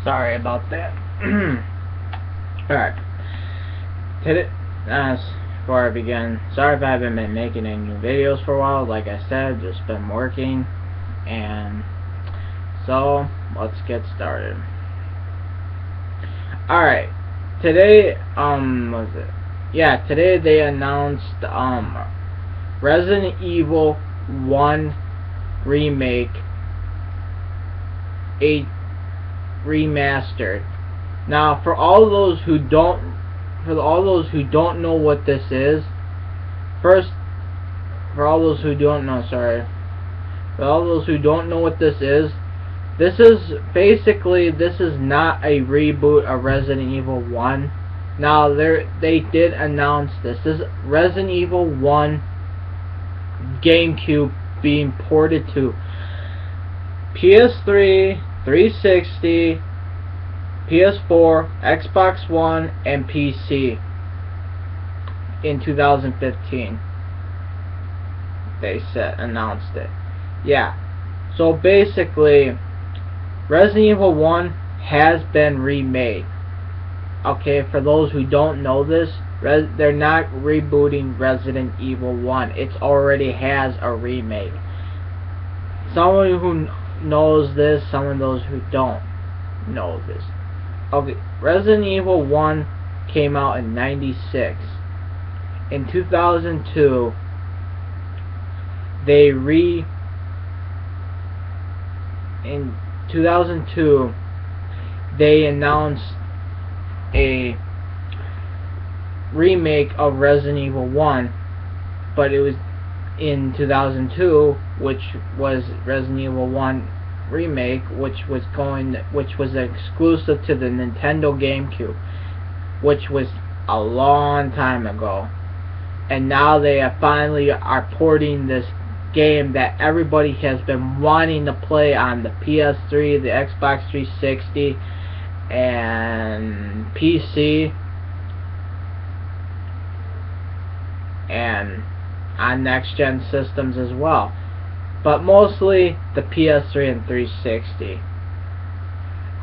Sorry about that. Alright. Today, before I begin, sorry if I haven't been making any new videos for a while. Like I said, just been working. And so, let's get started. Alright. Today, what was it? Yeah, today they announced, Resident Evil 1 Remake, a remastered. Now, for all those who don't know what this is, for all those who don't know what this is basically, this is not a reboot of Resident Evil 1. Now, they did announce this. This is Resident Evil 1 GameCube being ported to PS3, 360, PS4, Xbox One, and PC in 2015. They announced it. Yeah. So basically, Resident Evil 1 has been remade. Okay, for those who don't know this, they're not rebooting Resident Evil 1. It already has a remake. Someone who knows this, some of those who don't know this. Okay, Resident Evil 1 came out in '96. In 2002, they announced a remake of Resident Evil 1, but it was in 2002, which was Resident Evil 1 remake, which was exclusive to the Nintendo GameCube, which was a long time ago. And now they finally are porting this game that everybody has been wanting to play on the PS3, the Xbox 360, and PC, and on next-gen systems as well, but mostly the PS3 and 360.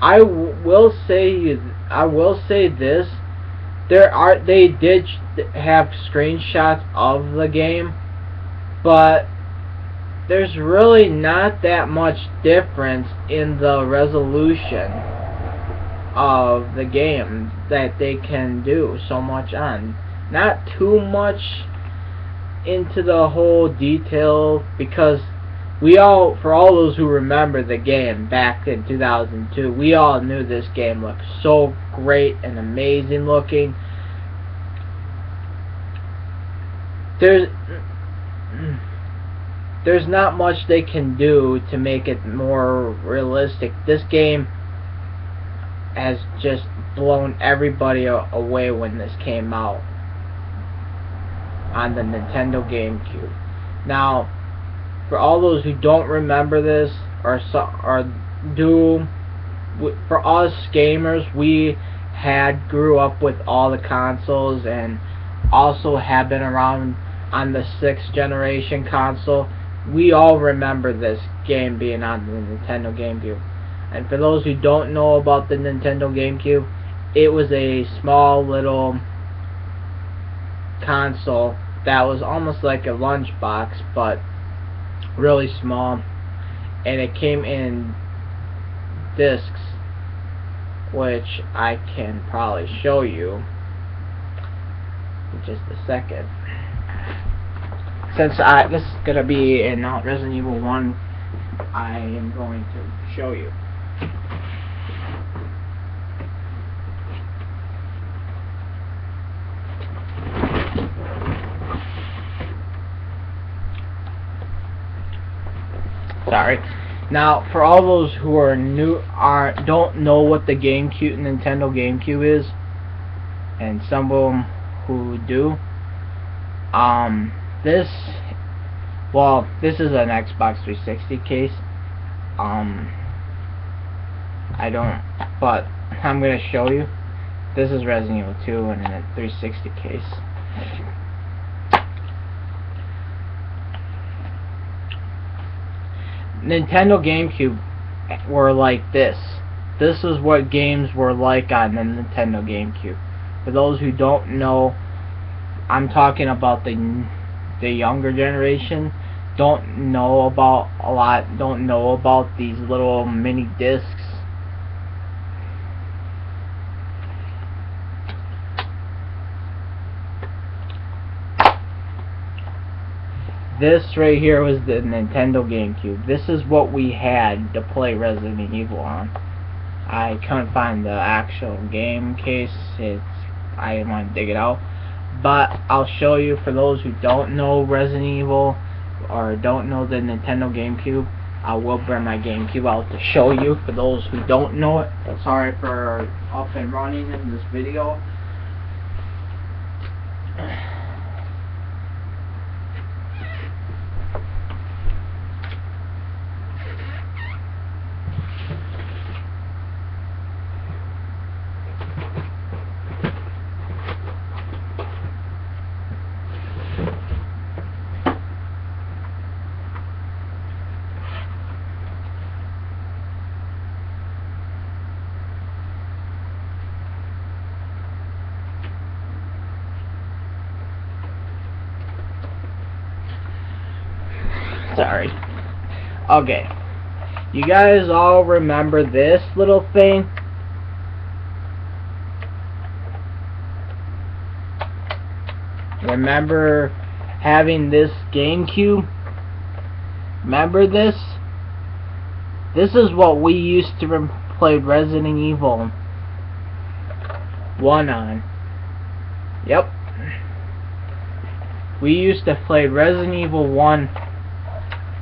I will say this: they did have screenshots of the game, but there's really not that much difference in the resolution of the game that they can do so much on. Not too much into the whole detail, because for all those who remember the game back in 2002, we all knew this game looked so great and amazing looking. There's not much they can do to make it more realistic. This game has just blown everybody away when this came out on the Nintendo GameCube. Now, for all those who don't remember this, or do, for us gamers, we grew up with all the consoles and also have been around on the 6th generation console. We all remember this game being on the Nintendo GameCube. And for those who don't know about the Nintendo GameCube, it was a small little console that was almost like a lunchbox, but really small, and it came in discs, which I can probably show you in just a second. Since this is gonna be in Resident Evil 1, I am going to show you. Sorry. Now, for all those who are new, don't know what the Nintendo GameCube is, and some of them who do, this is an Xbox 360 case. But I'm gonna show you. This is Resident Evil 2 in a 360 case. Nintendo GameCube were like this. this is what games were like on the Nintendo GameCube. For those who don't know, I'm talking about the younger generation. Don't know about these little mini discs. This right here was the Nintendo GameCube. This is what we had to play Resident Evil on. I couldn't find the actual game case. I didn't want to dig it out. But I'll show you, for those who don't know Resident Evil or don't know the Nintendo GameCube, I will bring my GameCube out to show you, for those who don't know it. Sorry for up and running in this video. Sorry. Okay. You guys all remember this little thing? Remember having this GameCube? Remember this? This is what we used to play Resident Evil 1 on. Yep. We used to play Resident Evil 1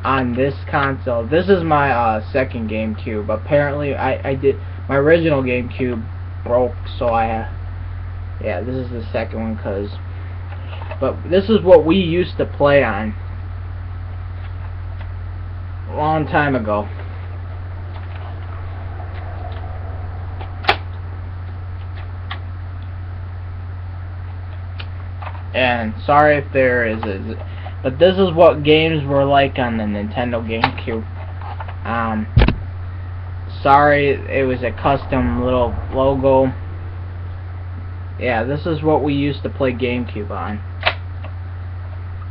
on this console. This is my second GameCube. Apparently, I did my original GameCube broke, so yeah, this is the second one, but this is what we used to play on a long time ago. And sorry if there is but this is what games were like on the Nintendo GameCube. Sorry, it was a custom little logo. Yeah, this is what we used to play GameCube on.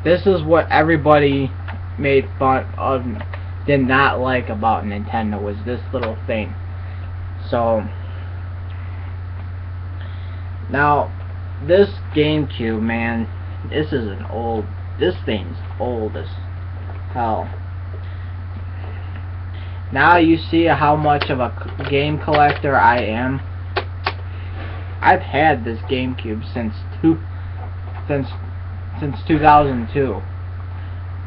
This is what everybody made fun of, did not like about Nintendo, was this little thing. So, now, this GameCube, man, this thing's old as hell. Now you see how much of a game collector I am. I've had this GameCube since 2002.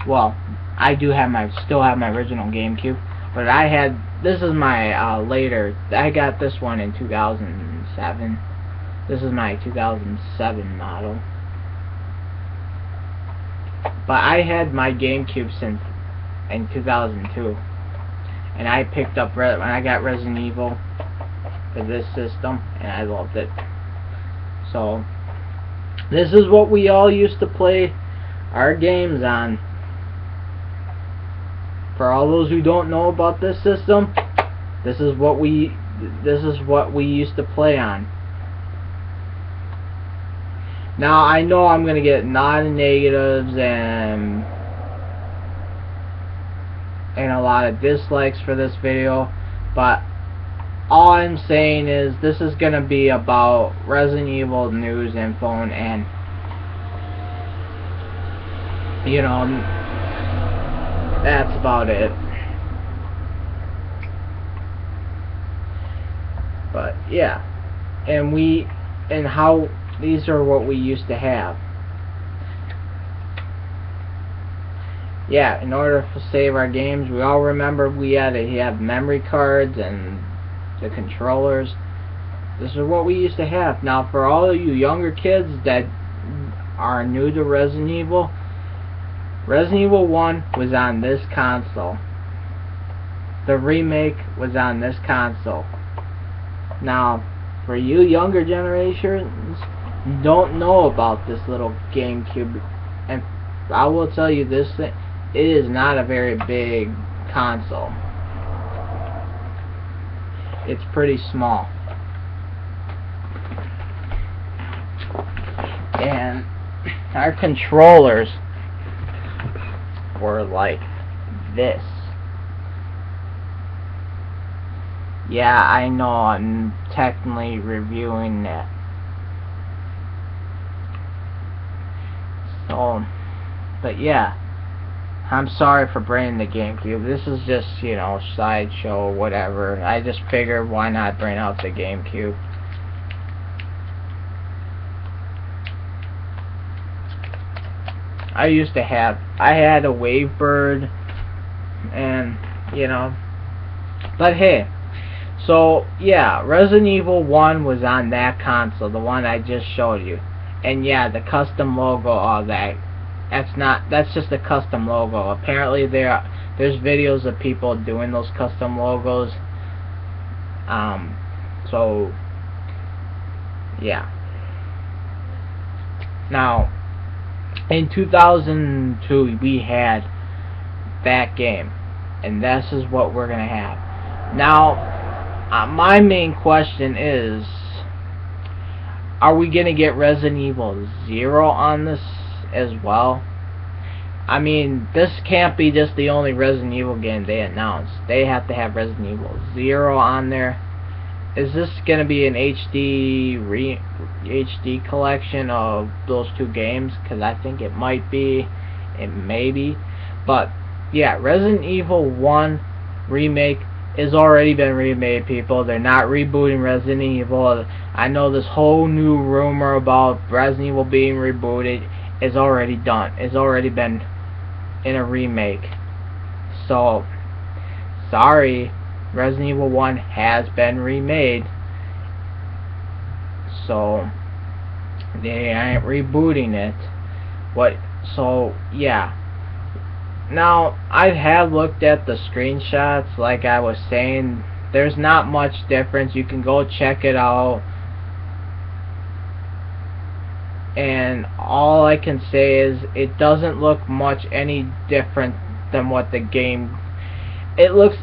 Well, I still have my original GameCube, but this is my later. I got this one in 2007. This is my 2007 model. But I had my GameCube since in 2002, and I picked up when I got Resident Evil for this system, and I loved it. So this is what we all used to play our games on. For all those who don't know about this system, this is what we used to play on. Now, I know I'm going to get non-negatives and a lot of dislikes for this video, but all I'm saying is this is going to be about Resident Evil news, info, and you know, that's about it. But yeah, and how these are what we used to have. Yeah, in order to save our games, we all remember we had to have memory cards and the controllers. This is what we used to have. Now, for all of you younger kids that are new to Resident Evil 1 was on this console. The remake was on this console. Now, for you younger generations, you don't know about this little GameCube, and I will tell you this thing, it is not a very big console. It's pretty small. And our controllers were like this. Yeah, I know I'm technically reviewing that. So, but yeah, I'm sorry for bringing the GameCube. This is just, you know, sideshow, whatever. I just figured why not bring out the GameCube. I had a Wavebird, and, you know, but hey, so, yeah, Resident Evil 1 was on that console, the one I just showed you. And yeah, the custom logo, all that. That's just a custom logo. Apparently there's videos of people doing those custom logos. So, yeah. Now, in 2002, we had that game. And this is what we're going to have. Now, my main question is, are we going to get Resident Evil 0 on this as well? I mean, this can't be just the only Resident Evil game they announced. They have to have Resident Evil 0 on there. Is this going to be an HD collection of those two games? Because I think it might be. It may be. But, yeah, Resident Evil 1 Remake has already been remade, people. They're not rebooting Resident Evil. I know this whole new rumor about Resident Evil being rebooted is already done. It's already been in a remake. So, sorry, Resident Evil 1 has been remade. So, they ain't rebooting it. So, yeah. Now, I have looked at the screenshots, like I was saying. There's not much difference. You can go check it out. And all I can say is it doesn't look much any different than what the game. It looks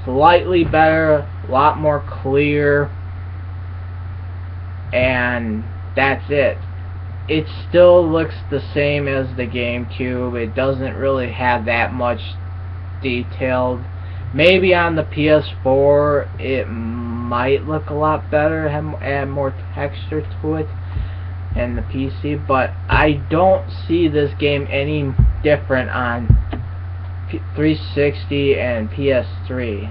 slightly better, a lot more clear, and that's it. It still looks the same as the GameCube. It doesn't really have that much detailed. Maybe on the PS4 it might look a lot better, add more texture to it, and the PC, but I don't see this game any different on 360 and PS3.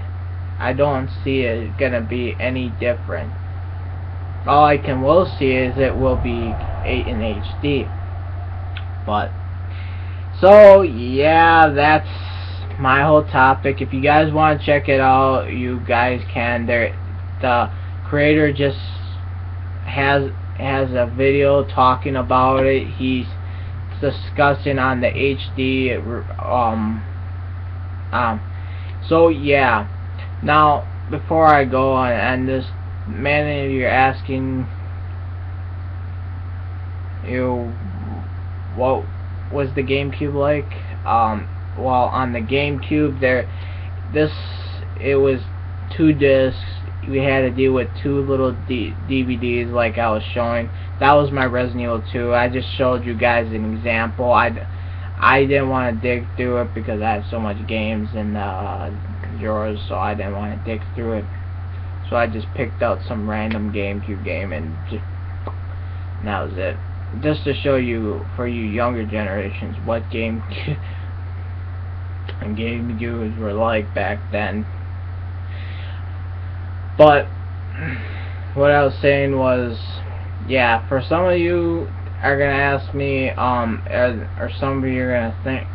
I don't see it gonna be any different. All I will see is it will be 8 in HD. But, so yeah, that's my whole topic. If you guys want to check it out, you guys can. The creator just has a video talking about it. He's discussing on the HD. So yeah. Now, before I go on and this, many of you are asking, what was the GameCube like? Well, on the GameCube, it was 2 discs. We had to deal with 2 little DVDs, like I was showing. That was my Resident Evil 2. I just showed you guys an example. I didn't want to dig through it because I had so much games in drawers, so I didn't want to dig through it. So I just picked out some random GameCube game and that was it. Just to show you, for you younger generations, what GameCubes were like back then. But what I was saying was, yeah, for some of you are gonna ask me, or some of you are gonna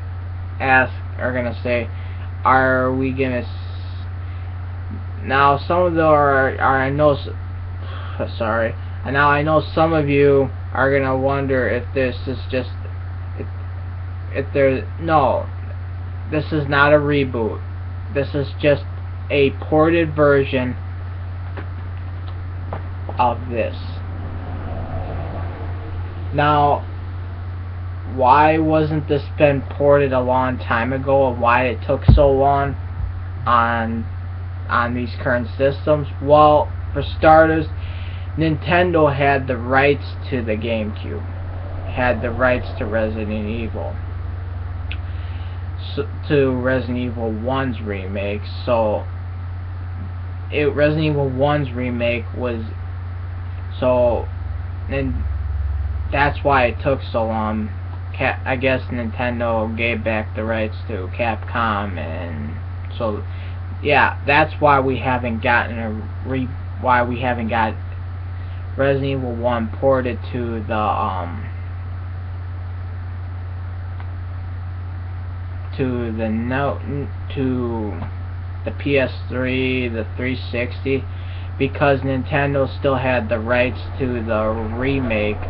are gonna say, are we gonna? Now some of them I know. Sorry. And now I know some of you are gonna wonder if this is just, no, this is not a reboot. This is just a ported version of this. Now, why wasn't this been ported a long time ago, and why it took so long on on these current systems? Well, for starters, Nintendo had the rights to the GameCube, had the rights to Resident Evil, to Resident Evil 1's remake. So Resident Evil 1's remake was and that's why it took so long. I guess Nintendo gave back the rights to Capcom, and so yeah, that's why we haven't gotten why we haven't got Resident Evil 1 ported to the PS3, the 360, because Nintendo still had the rights to the remake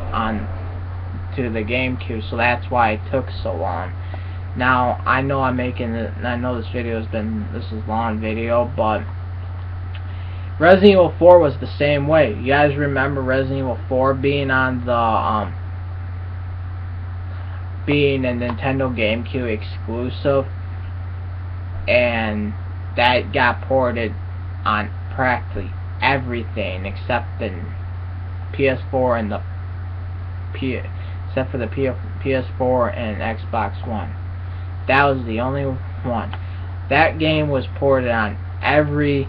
to the GameCube, so that's why it took so long. Now I know I know this video has been a long video, but Resident Evil 4 was the same way. You guys remember Resident Evil 4 being on the being a Nintendo GameCube exclusive, and that got ported on practically everything except the PS4 and except for the PS4 and Xbox One. That was the only one. That game was ported on every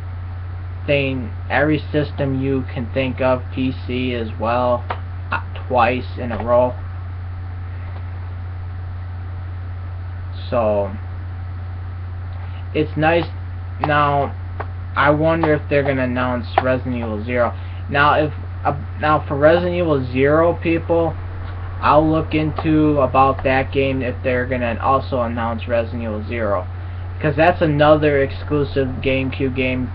system you can think of, PC as well, twice in a row. So it's nice. Now I wonder if they're gonna announce Resident Evil 0. Now for Resident Evil 0, people, I'll look into about that game if they're gonna also announce Resident Evil 0, because that's another exclusive GameCube game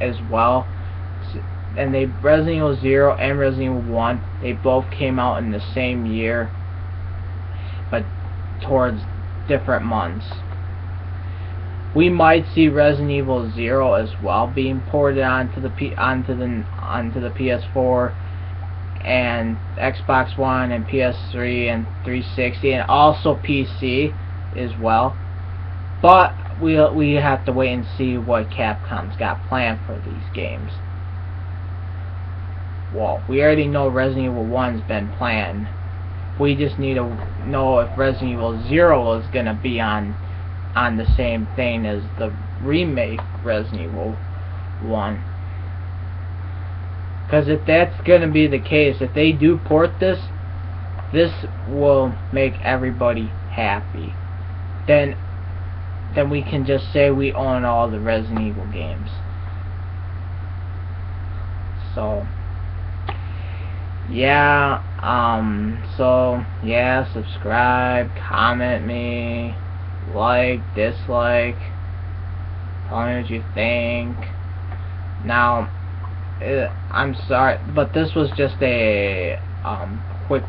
as well. And Resident Evil 0 and Resident Evil 1, they both came out in the same year, but towards different months. We might see Resident Evil 0 as well being ported onto the PS4 and Xbox One and PS3 and 360, and also PC as well. But we have to wait and see what Capcom's got planned for these games. Well, we already know Resident Evil 1's been planned. We just need to know if Resident Evil 0 is gonna be on the same thing as the remake Resident Evil 1. Because if that's gonna be the case, if they do port this will make everybody happy. Then we can just say we own all the Resident Evil games. So yeah, subscribe, comment me, like, dislike, tell me what you think. Now I'm sorry, but this was just a quick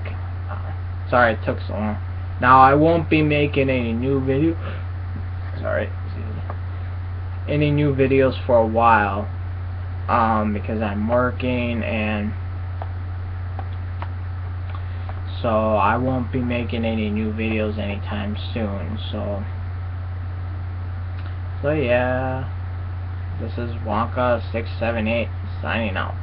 sorry it took so long. Now I won't be making any new videos for a while, because I'm working, and so I won't be making any new videos anytime soon. So yeah, this is Wonka678 signing out.